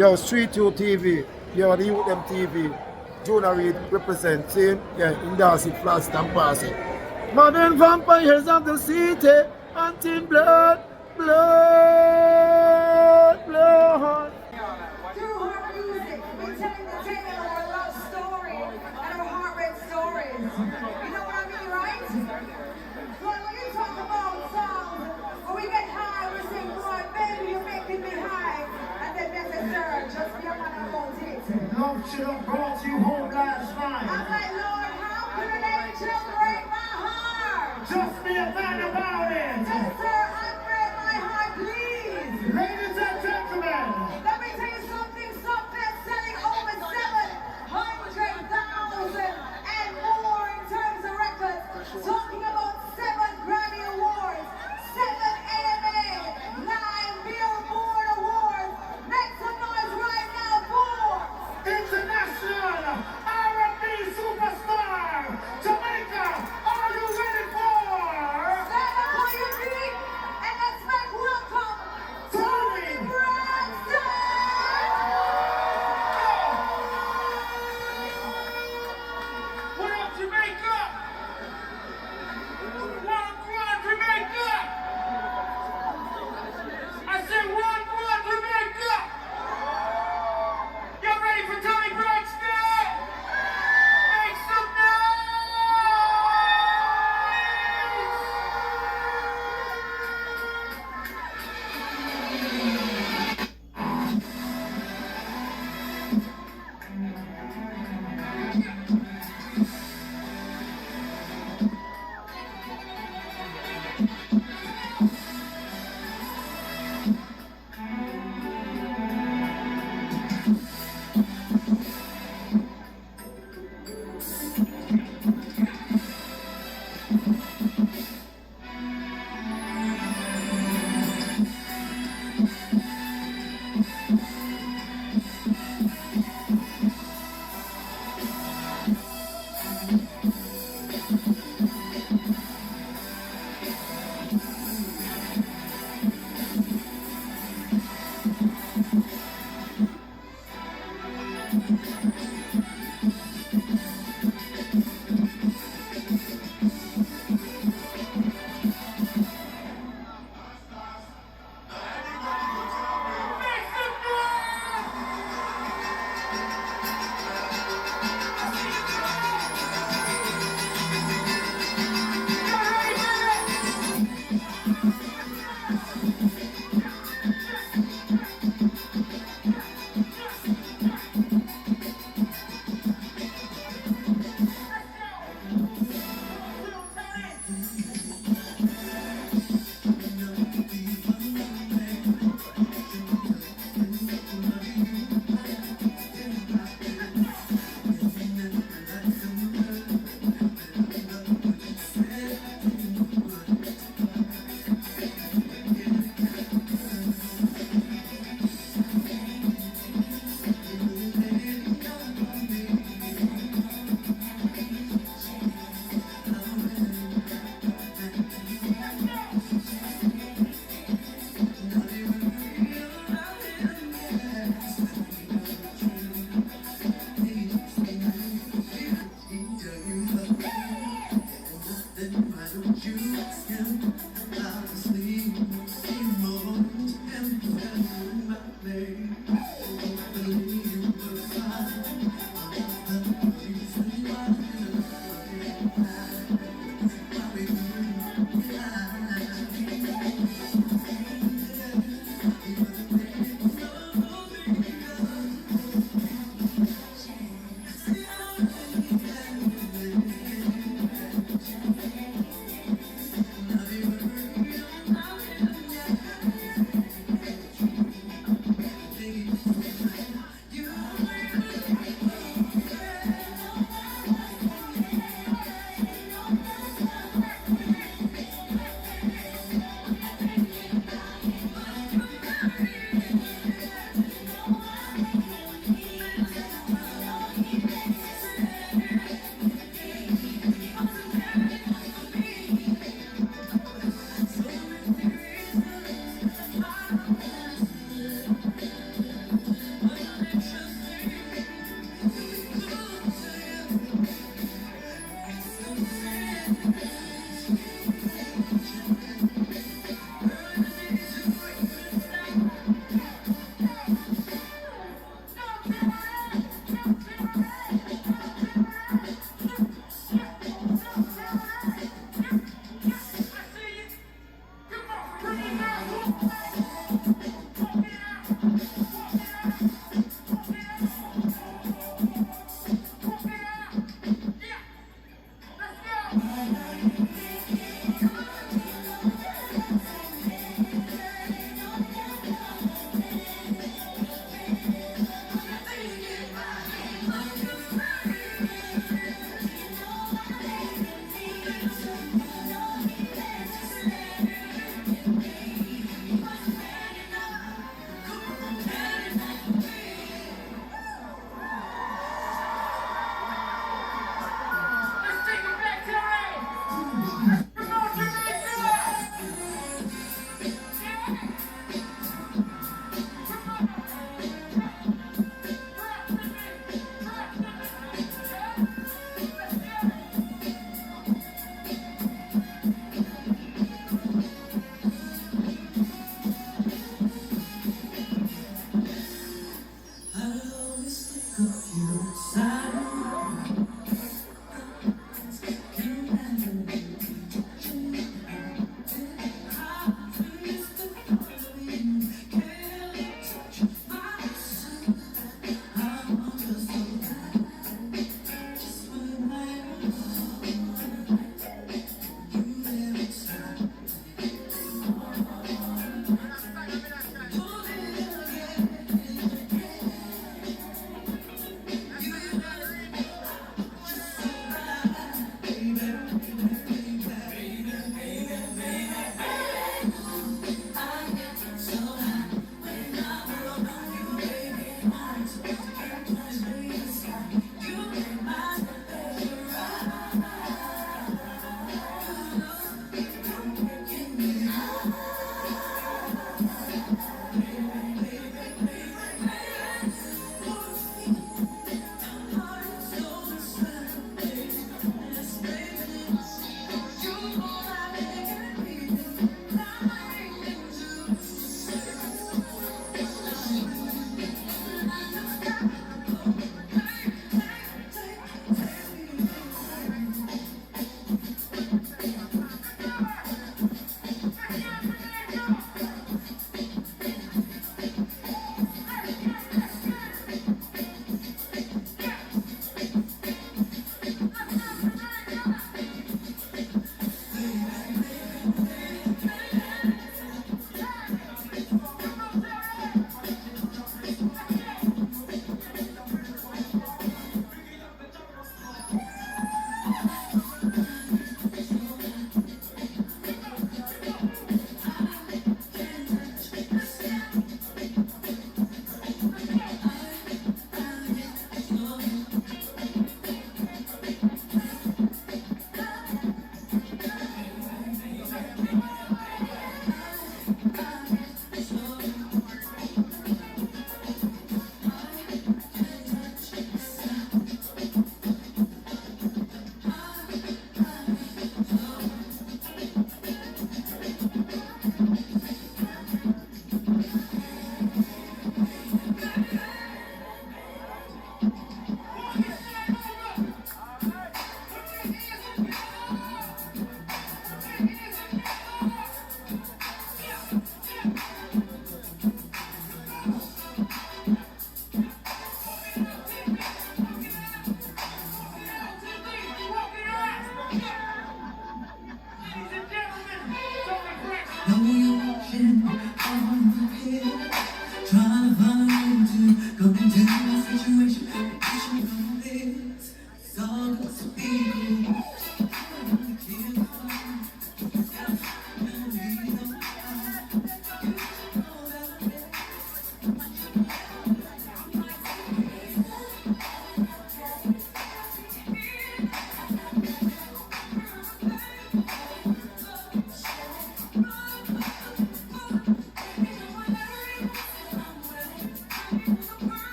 Yo, Street U TV, yo, the Youth Them TV, Jonah Reed represent, see? Yeah, in Darcy, Flask and Passy. Modern vampires of the city, hunting blood, blood, blood. Through her music, we're telling the tale of our love story and our heartbreak stories. You know what I mean, right? Well, when you talk about songs, when we get high, we sing, boy, baby, you're making me high. And then there's a surge, just be a man about it. Love should have brought you home last night. I'm like, Lord, how could an angel break my heart? Just be a man about it. Yes, sir, unbreak my heart, please. Ladies and gentlemen, Let me tell you something, something selling over 700,000 and more in terms of records. Talking about 7 Grammy Awards, 7 AMA, 9 Billboard Awards. Make some noise right now for international R&B superstar, Jamaica, are you ready for Stand Up On Your Feet and let's make welcome Tony Braxton! What up, Jamaica? One, Jamaica! I said one, Jamaica! Y'all ready for Tony Braxton? Make some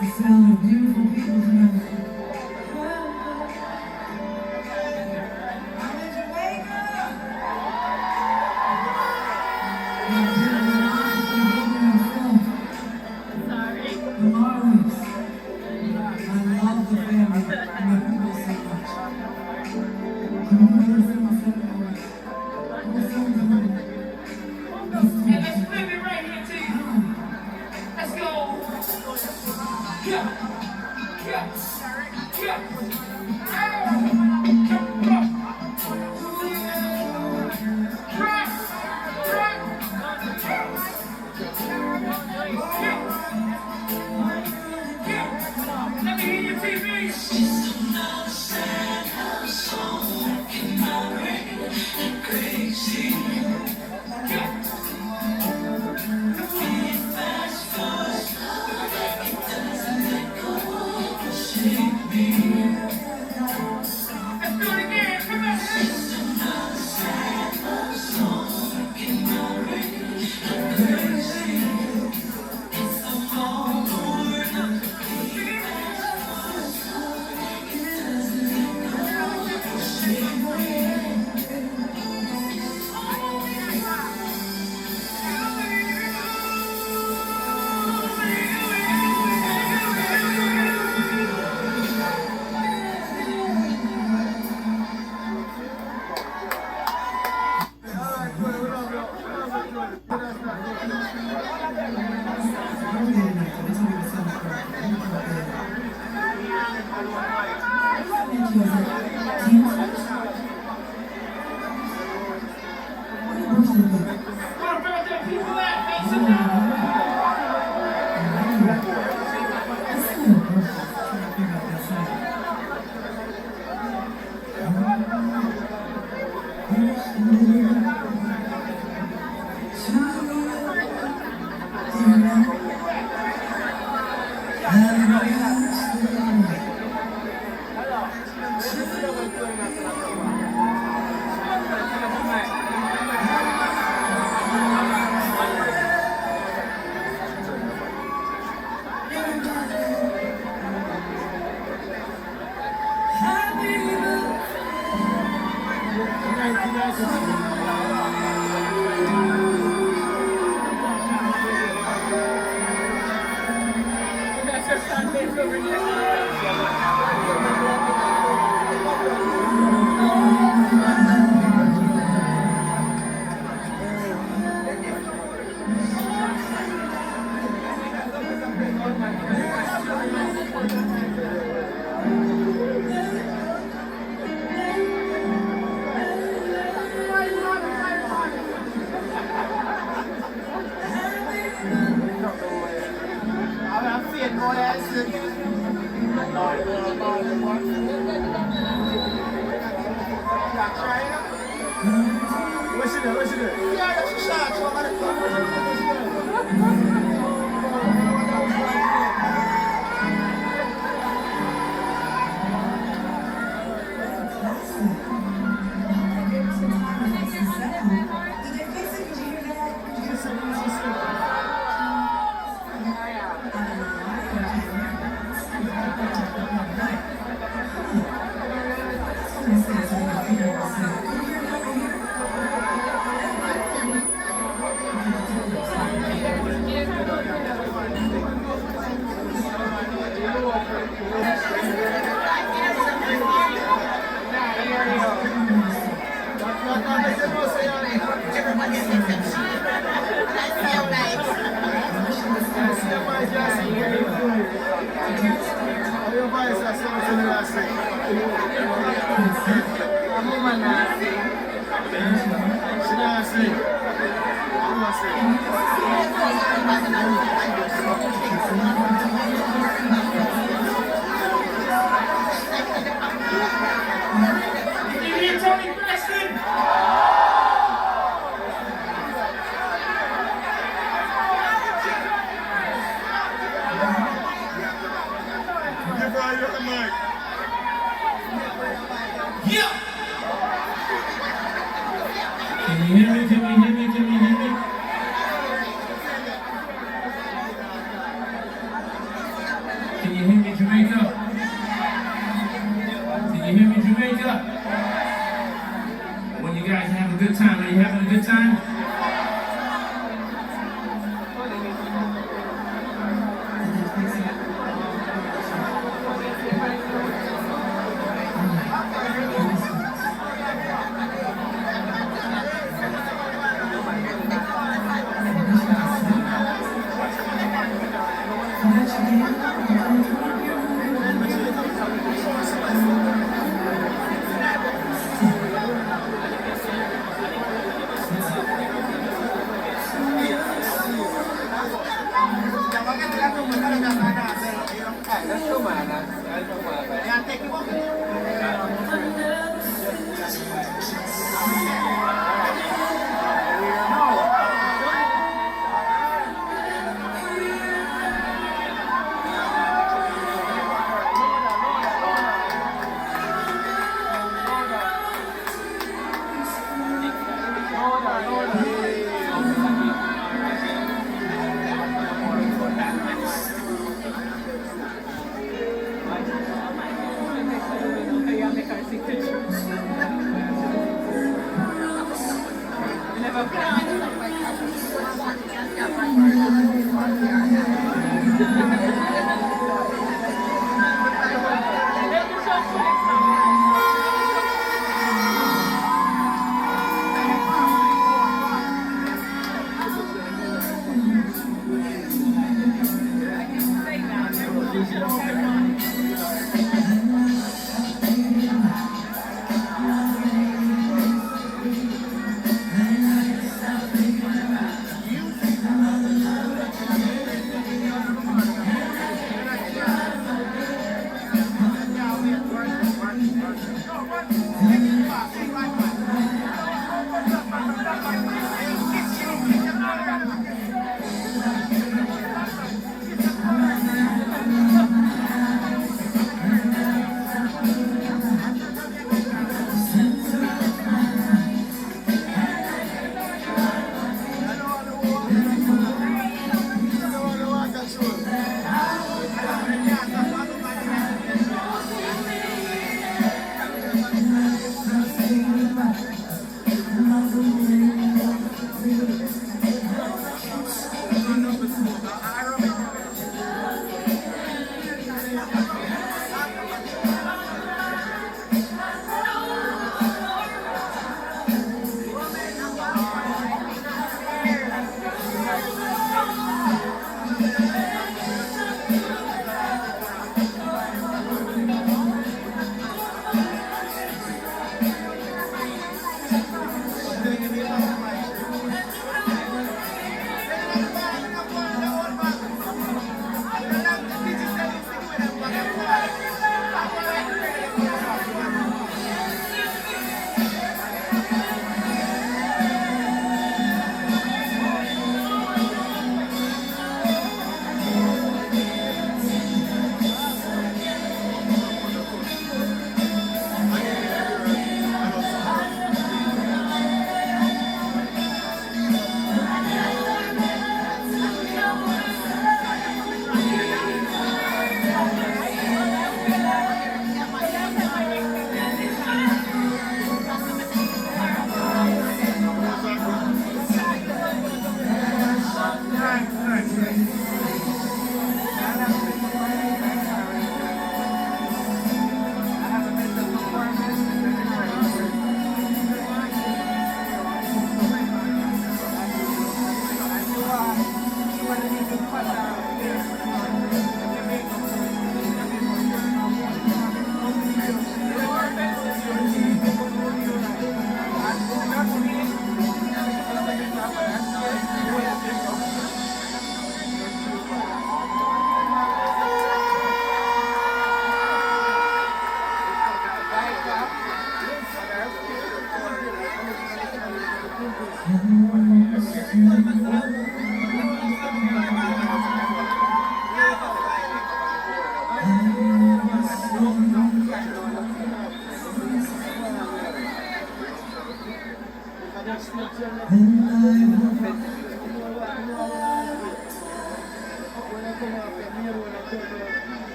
The sound of beautiful people tonight. I'm in Jamaica. The Marleys. I love the family and the people so much. Can we put this in the second verse? This song's amazing. And let's flip it right here to you. Let's go. Yeah. Yeah. Yeah. Let me hear your TV.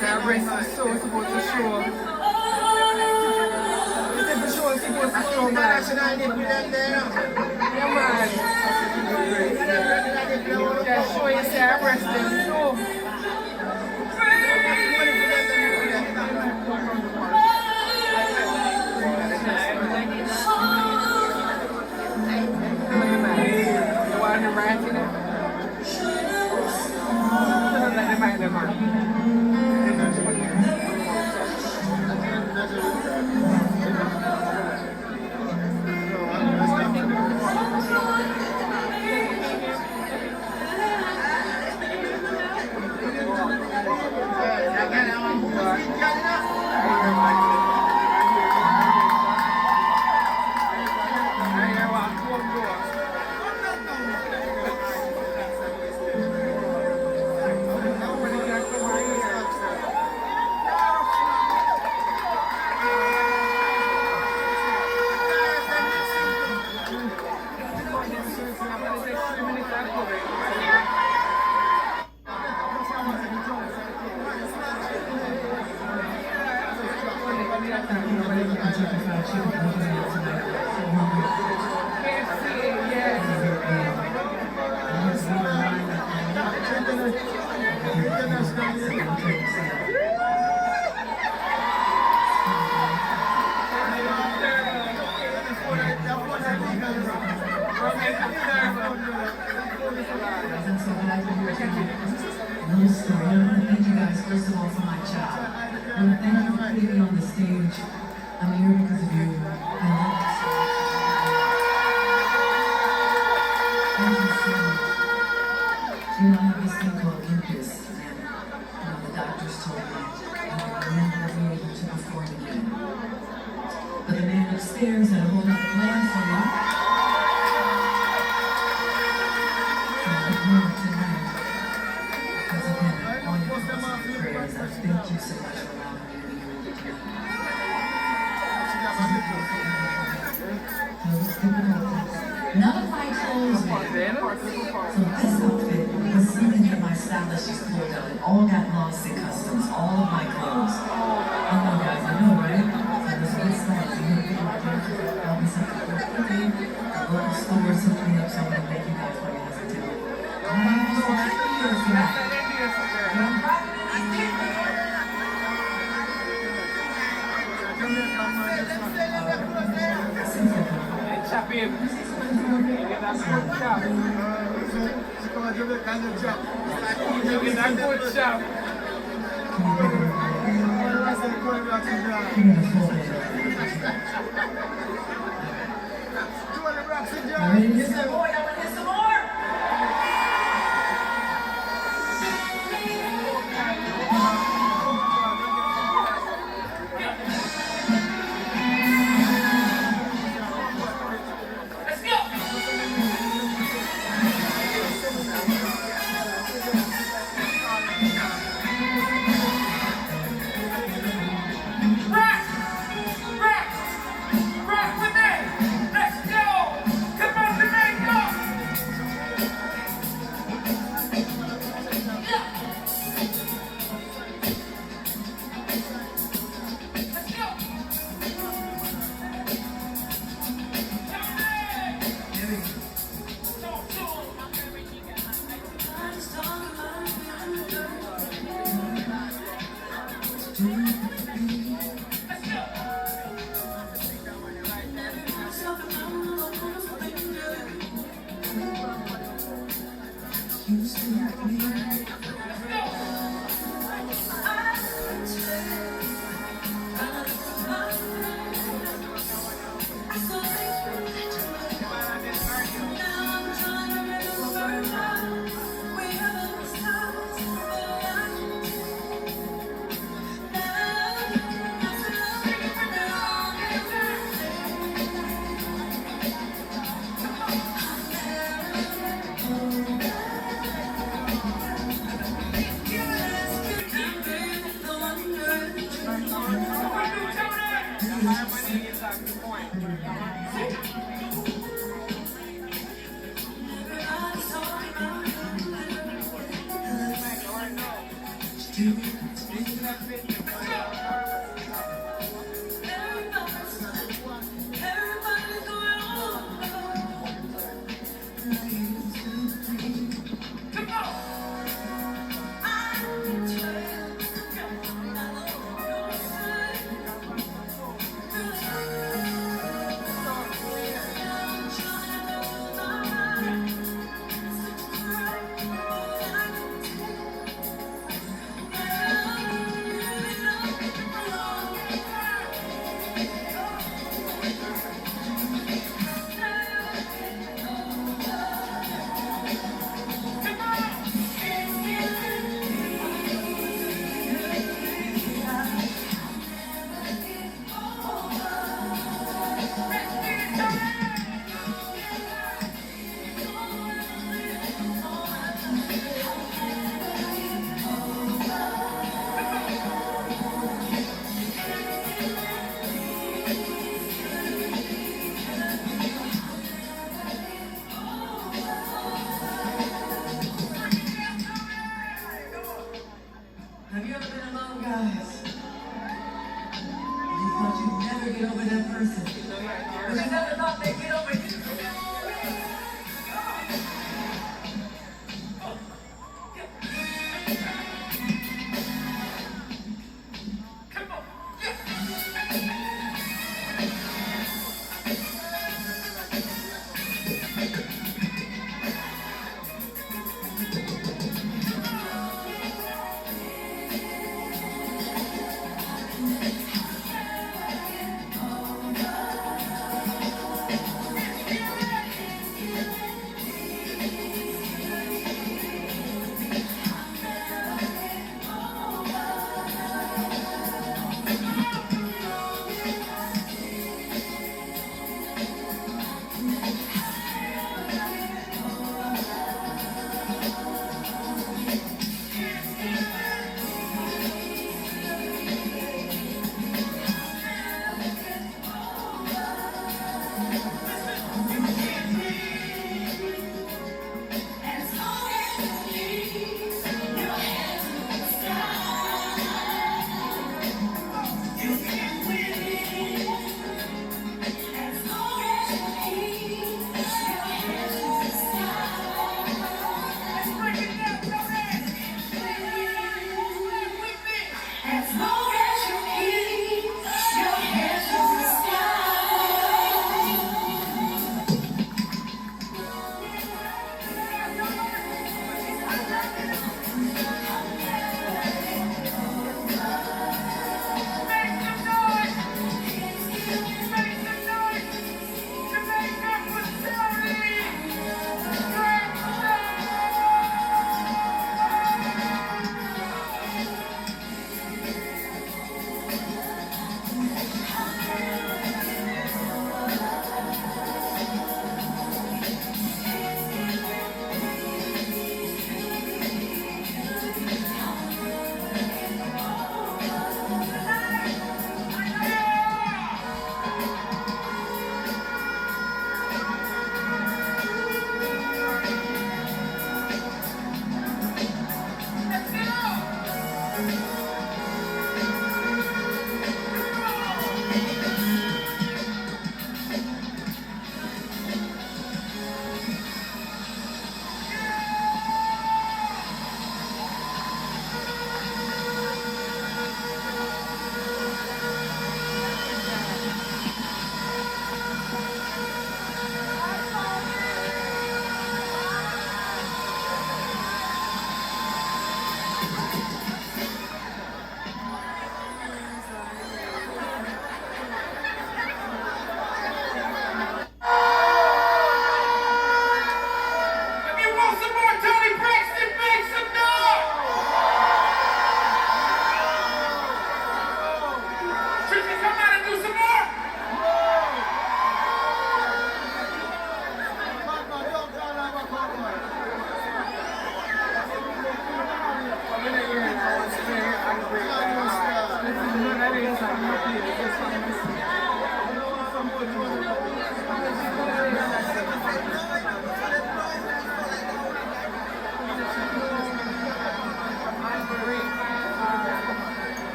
Her breast is so supposed to show. It's supposed to show, man. Yeah, man. Just show you see her breast is so. You want to write in it? Thank you guys, first of all, for my child. I want to thank you for putting me on the stage. I'm here because of you. I love you so much. Thank you so much. You know, I have this thing called lupus, and the doctors told me I would never be able to perform again. But the man upstairs had a whole other plan for me. So I know tonight, because again, all your thoughts and prayers, I thank you so much for allowing me to be here with you tonight. None of my clothes matter. So this outfit was something that my stylist just pulled out. It all got lost in customs. All of my clothes. I know, guys. I know, right? So this good style. You know, people are here to help me something quickly. The local store took me up, so I'm going to make you guys what you have to do. I'm almost like 3 years now. Chop in. Get that good chop. Get that good chop. Ready to get some more? Y'all want to get some more?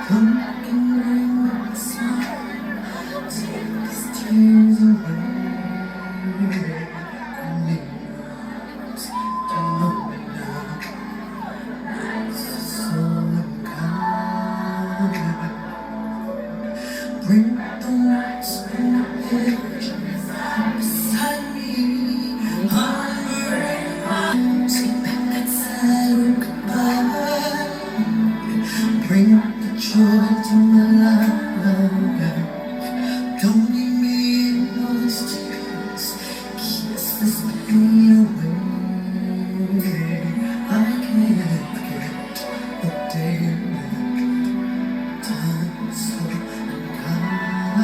Come and bring the sun, take these tears away. Don't know me now, so unkind. Bring the lights and the pictures beside me. Take back that silent goodbye. Bring the joy to my life. Don't leave me in all these tears. Kiss this pain away. I can't forget the day time so unkind.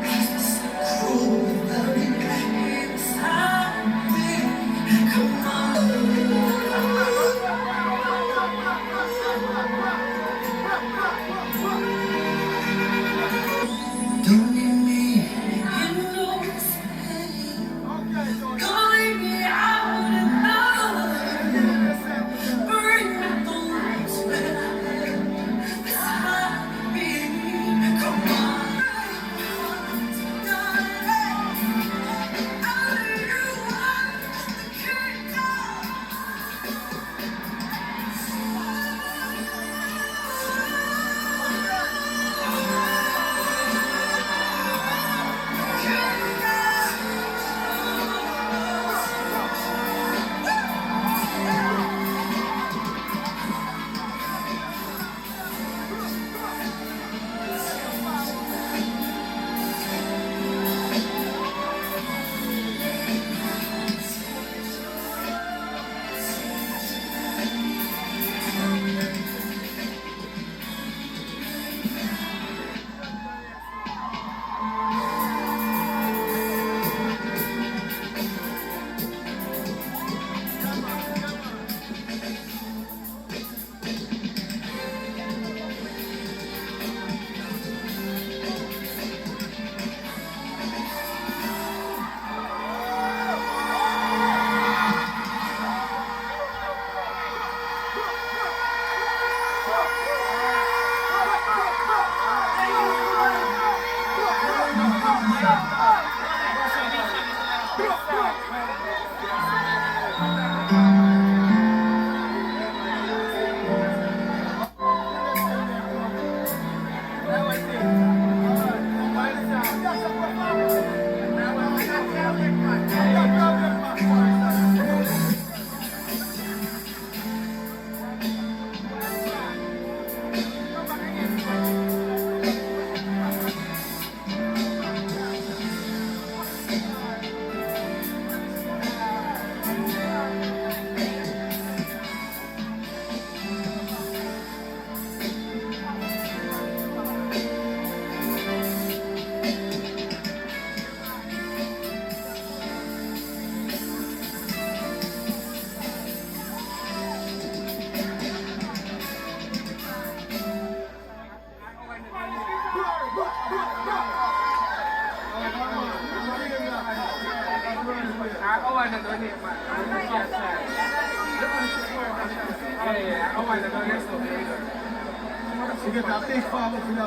It's so cruel without it inside me. Come on. Don't leave me in no pain. Don't leave me out in love. Bring back the lights beside me. Come on. Ako na doon eh. Ako na doon eh. Sige, tapos pa ako sila.